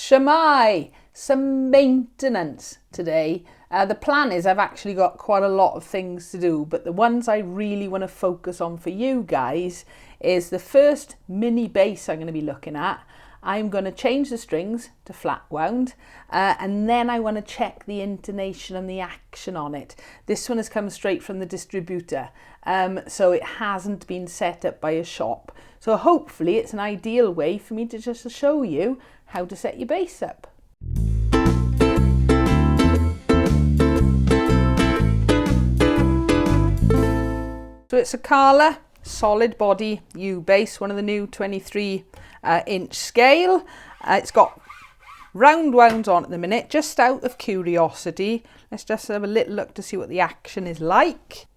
Shamai, some maintenance today. The plan is I've actually got quite a lot of things to do, but the ones I really want to focus on for you guys is the first mini bass I'm going to be looking at. I'm going to change the strings to flatwound, and then I want to check the intonation and the action on it. This one has come straight from the distributor, so it hasn't been set up by a shop. So hopefully it's an ideal way for me to just show you how to set your bass up. So it's a Kala solid body U bass, one of the new 23-inch scale. It's got round wounds on at the minute, just out of curiosity. Let's just have a little look to see what the action is like.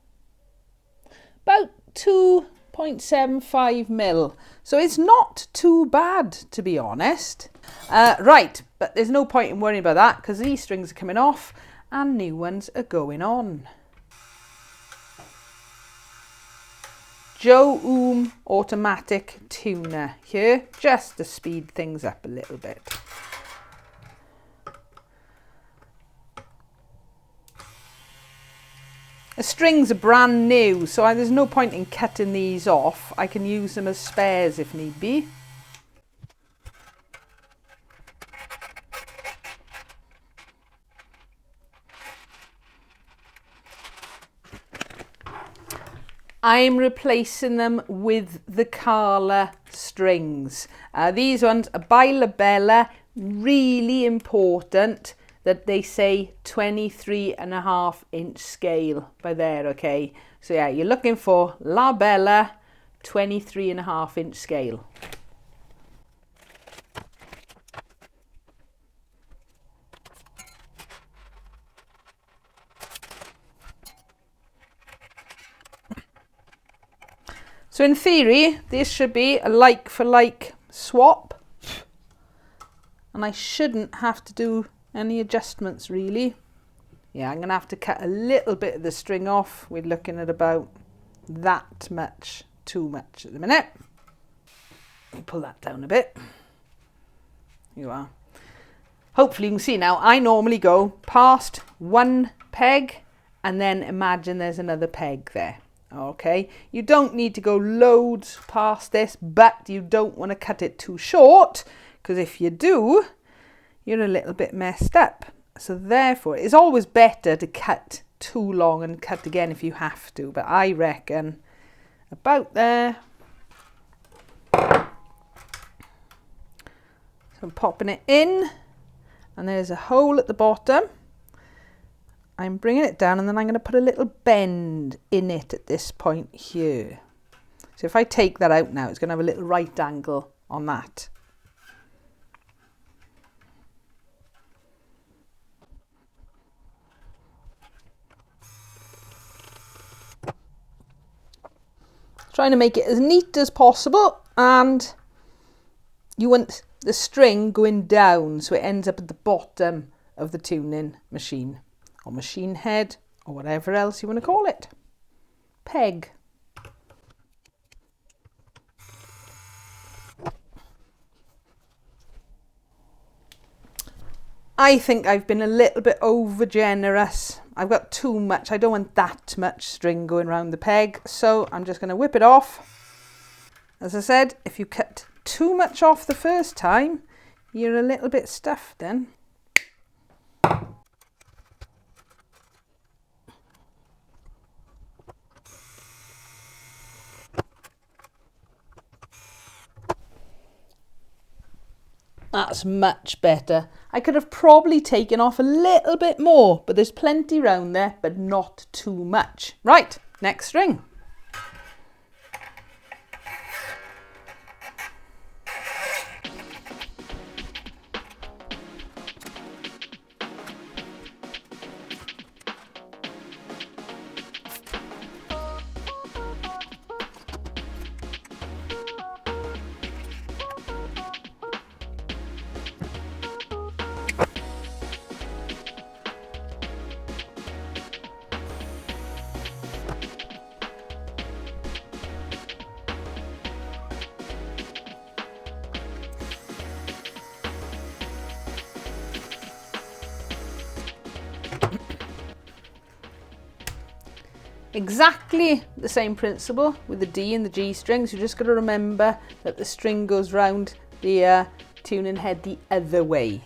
About 2.75 mil. So it's not too bad, to be honest. Right, but there's no point in worrying about that because these strings are coming off and new ones are going on. Joe automatic tuner here, just to speed things up a little bit. The strings are brand new, so there's no point in cutting these off. I can use them as spares if need be. I'm replacing them with the Kala strings. These ones are by Labella, really important that they say 23.5-inch scale by there, okay? So yeah, you're looking for Labella 23.5-inch scale. So in theory, this should be a like for like swap, and I shouldn't have to do any adjustments really. Yeah, I'm going to have to cut a little bit of the string off. We're looking at about that much, too much at the minute. Pull that down a bit. Here you are. Hopefully you can see now, I normally go past one peg and then imagine there's another peg there. Okay, you don't need to go loads past this, but you don't want to cut it too short, because if you do, you're a little bit messed up. So therefore, it's always better to cut too long and cut again if you have to, but I reckon about there. So I'm popping it in, and there's a hole at the bottom. I'm bringing it down and then I'm going to put a little bend in it at this point here. So if I take that out now, it's going to have a little right angle on that. Trying to make it as neat as possible, and you want the string going down so it ends up at the bottom of the tuning machine. Or machine head, or whatever else you want to call it. Peg. I think I've been a little bit over generous. I've got too much. I don't want that much string going around the peg, so I'm just going to whip it off. As I said, if you cut too much off the first time, you're a little bit stuffed then. That's much better. I could have probably taken off a little bit more, but there's plenty round there, but not too much. Right, next string. Exactly the same principle with the D and the G strings. You just got to remember that the string goes round the tuning head the other way.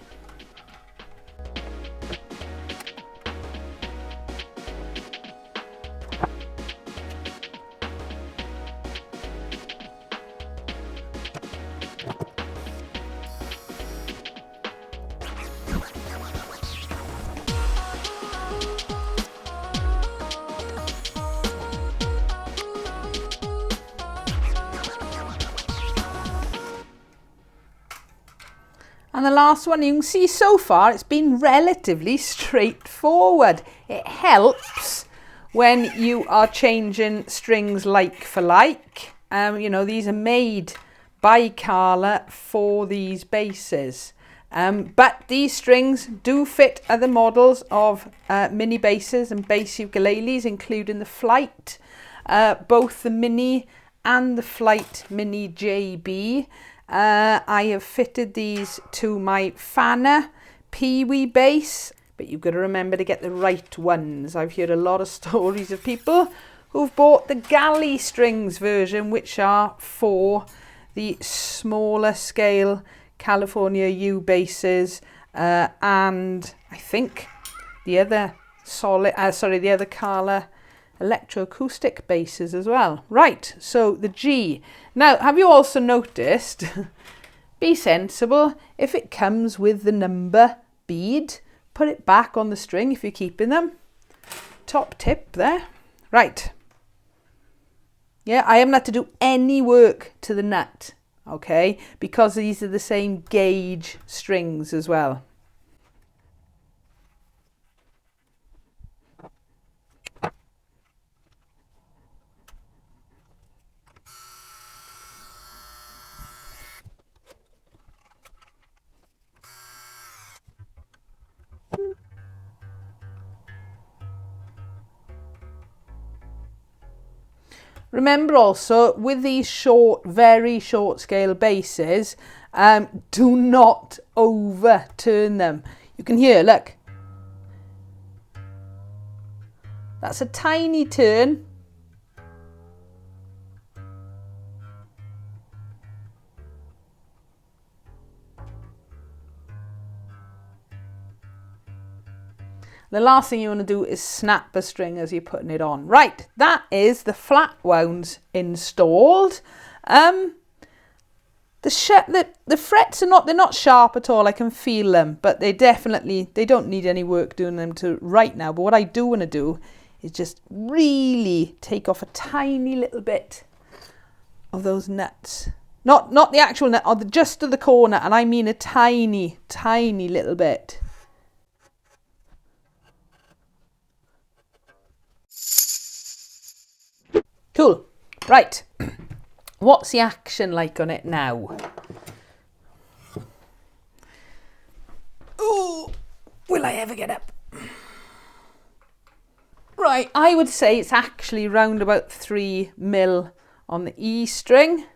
And the last one, you can see so far it's been relatively straightforward. It helps when you are changing strings like for like. You know, these are made by Carla for these basses. But these strings do fit other models of mini basses and bass ukuleles, including the Flight, both the Mini and the Flight Mini JB. I have fitted these to my Fana Pee-wee bass, but you've got to remember to get the right ones. I've heard a lot of stories of people who've bought the galley strings version, which are for the smaller scale California U basses, and I think the other the other Carla electroacoustic basses as well. Right, so the G. Now, have you also noticed, be sensible, if it comes with the number bead, put it back on the string if you're keeping them. Top tip there. Right. Yeah, I haven't had to do any work to the nut, okay, because these are the same gauge strings as well. Remember also, with these short, very short scale basses, do not overturn them. You can hear, look. That's a tiny turn. The last thing you want to do is snap a string as you're putting it on. Right, that is the flat wounds installed. The frets are they're not sharp at all. I can feel them, but they don't need any work doing them to right now. But what I do want to do is just really take off a tiny little bit of those nuts. Not the actual nut, just to the corner, and I mean a tiny, tiny little bit. Cool. Right. What's the action like on it now? Oh, will I ever get up? Right, I would say it's actually round about 3 mil on the E string,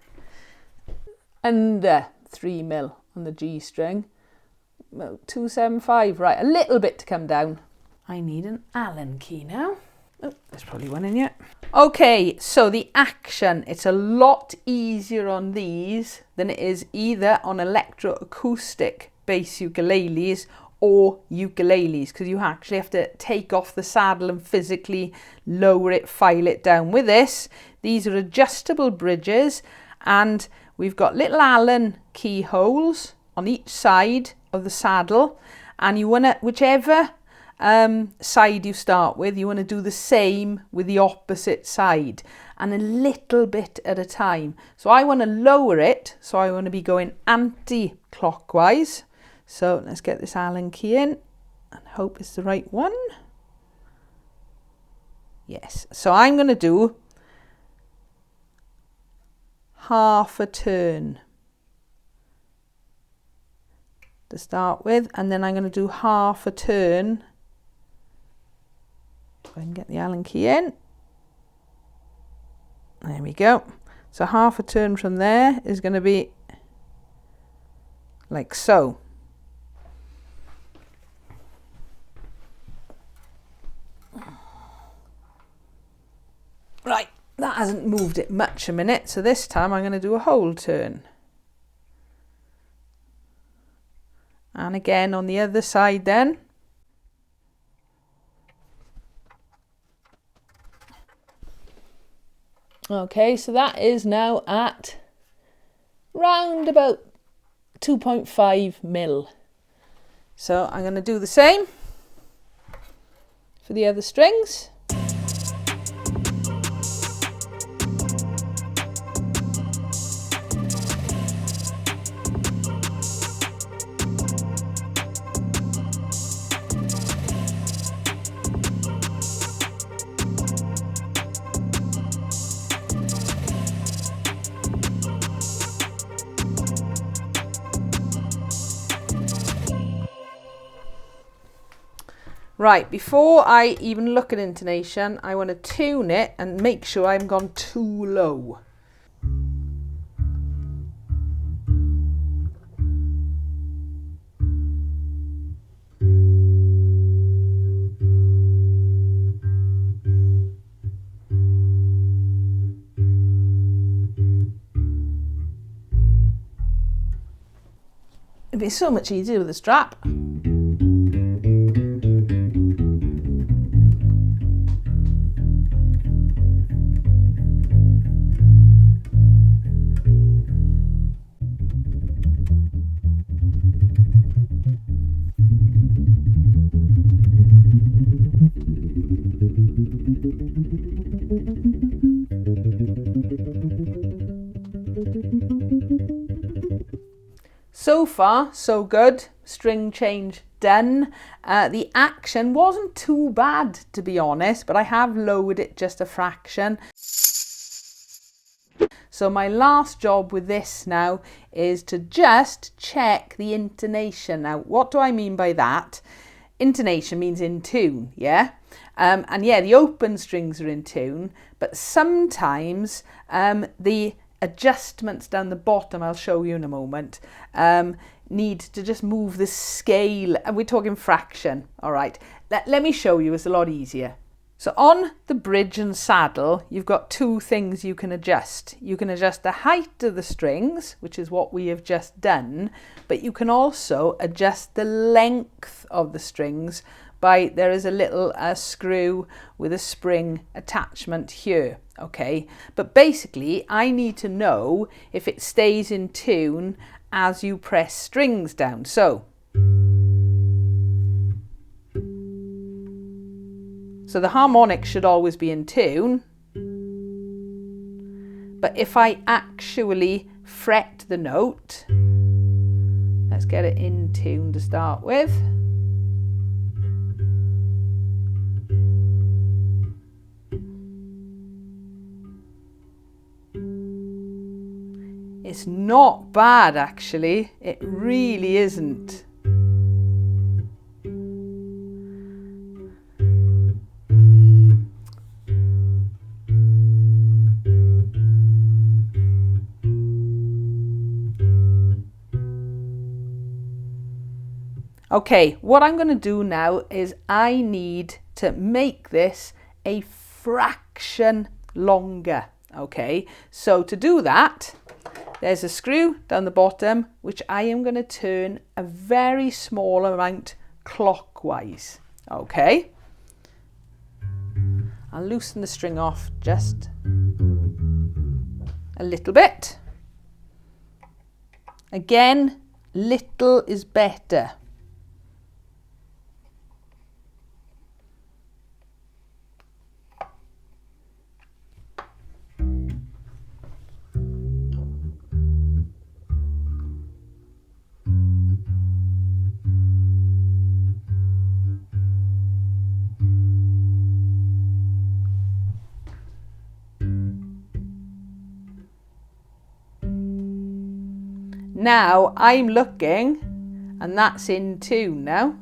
under 3 mil on the G string. About 275, right, a little bit to come down. I need an Allen key now. Oh, there's probably one in yet. Okay, so the action, it's a lot easier on these than it is either on electroacoustic bass ukuleles or ukuleles, because you actually have to take off the saddle and physically lower it, file it down. With this, these are adjustable bridges, and we've got little Allen keyholes on each side of the saddle, and you want to, whichever side you start with, you want to do the same with the opposite side, and a little bit at a time. So I want to lower it, so I want to be going anti-clockwise. So let's get this Allen key in and hope it's the right one. Yes, so I'm going to do half a turn to start with, and then I'm going to do half a turn. If I can get the Allen key in. There we go. So half a turn from there is going to be like so. that hasn't moved it much a minute, so this time I'm going to do a whole turn. And again on the other side then. Okay, so that is now at round about 2.5 mil. So I'm going to do the same for the other strings. Right, before I even look at intonation, I want to tune it and make sure I haven't gone too low. It'd be so much easier with a strap. So far, so good. String change done. The action wasn't too bad, to be honest, but I have lowered it just a fraction. So my last job with this now is to just check the intonation. Now, what do I mean by that? Intonation means in tune, yeah? And yeah, the open strings are in tune, but sometimes the adjustments down the bottom, I'll show you in a moment, need to just move the scale, and we're talking fraction, all right? Let me show you, it's a lot easier. So on the bridge and saddle, you've got two things you can adjust. You can adjust the height of the strings, which is what we have just done, but you can also adjust the length of the strings by, there is a little screw with a spring attachment here, okay? But basically, I need to know if it stays in tune as you press strings down. So the harmonic should always be in tune, but if I actually fret the note, let's get it in tune to start with. It's not bad actually, it really isn't. Okay, what I'm going to do now is I need to make this a fraction longer, okay? So to do that, there's a screw down the bottom, which I am going to turn a very small amount clockwise, okay? I'll loosen the string off just a little bit. Again, little is better. Now I'm looking, and that's in tune now.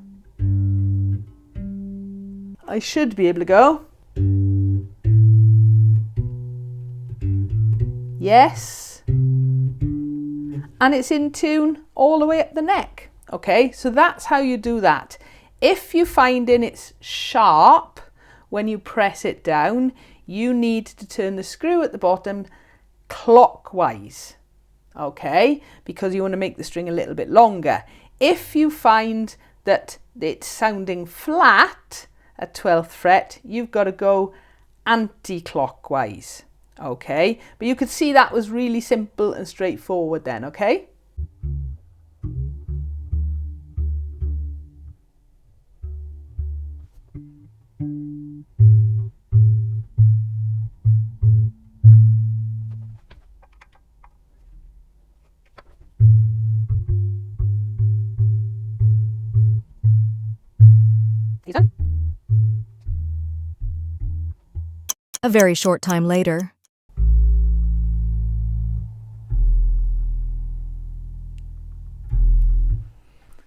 I should be able to go. Yes. And it's in tune all the way up the neck. Okay, so that's how you do that. If you find it's sharp when you press it down, you need to turn the screw at the bottom clockwise, okay, because you want to make the string a little bit longer. If you find that it's sounding flat at 12th fret, you've got to go anti-clockwise, okay? But you could see that was really simple and straightforward then, okay? A very short time later.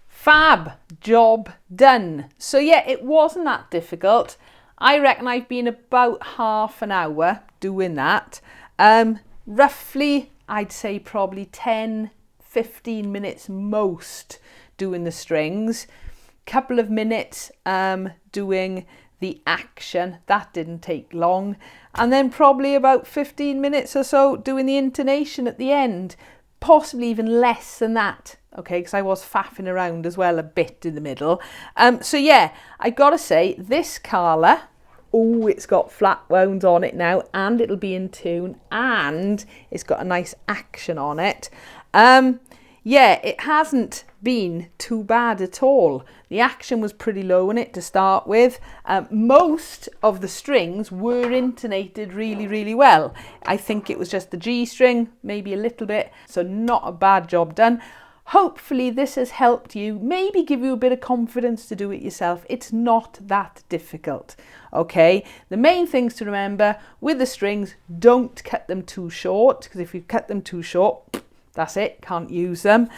Fab, job done. So yeah, it wasn't that difficult. I reckon I've been about half an hour doing that. Roughly, I'd say probably 10-15 minutes most doing the strings. Couple of minutes doing the action, that didn't take long, and then probably about 15 minutes or so doing the intonation at the end, possibly even less than that, okay, because I was faffing around as well a bit in the middle. So yeah, I gotta say, this Carla, oh, it's got flat wounds on it now, and it'll be in tune, and it's got a nice action on it. Yeah, it hasn't been too bad at all. The action was pretty low in it to start with. Most of the strings were intonated really, really well. I think it was just the G string, maybe a little bit, so not a bad job done. Hopefully this has helped you, maybe give you a bit of confidence to do it yourself. It's not that difficult, okay? The main things to remember with the strings, don't cut them too short, because if you cut them too short, that's it, can't use them.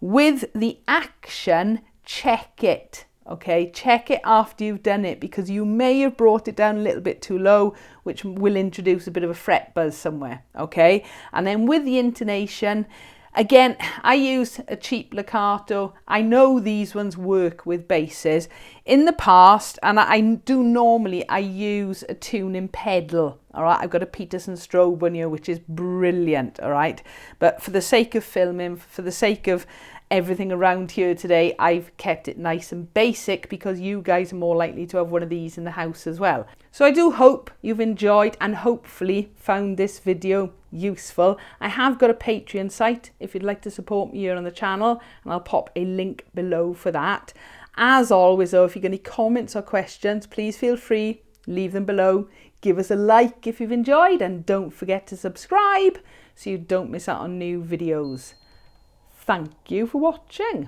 With the action, check it, okay? Check it after you've done it, because you may have brought it down a little bit too low, which will introduce a bit of a fret buzz somewhere, okay? And then with the intonation, again, I use a cheap legato. I know these ones work with basses. In the past, and I do normally, I use a tuning pedal, all right? I've got a Peterson strobe one here, which is brilliant, all right? But for the sake of filming, for the sake of everything around here today, I've kept it nice and basic, because you guys are more likely to have one of these in the house as well. So I do hope you've enjoyed and hopefully found this video useful. I have got a Patreon site if you'd like to support me here on the channel, and I'll pop a link below for that. As always though, if you've got any comments or questions, please feel free, leave them below. Give us a like if you've enjoyed, and don't forget to subscribe so you don't miss out on new videos. Thank you for watching.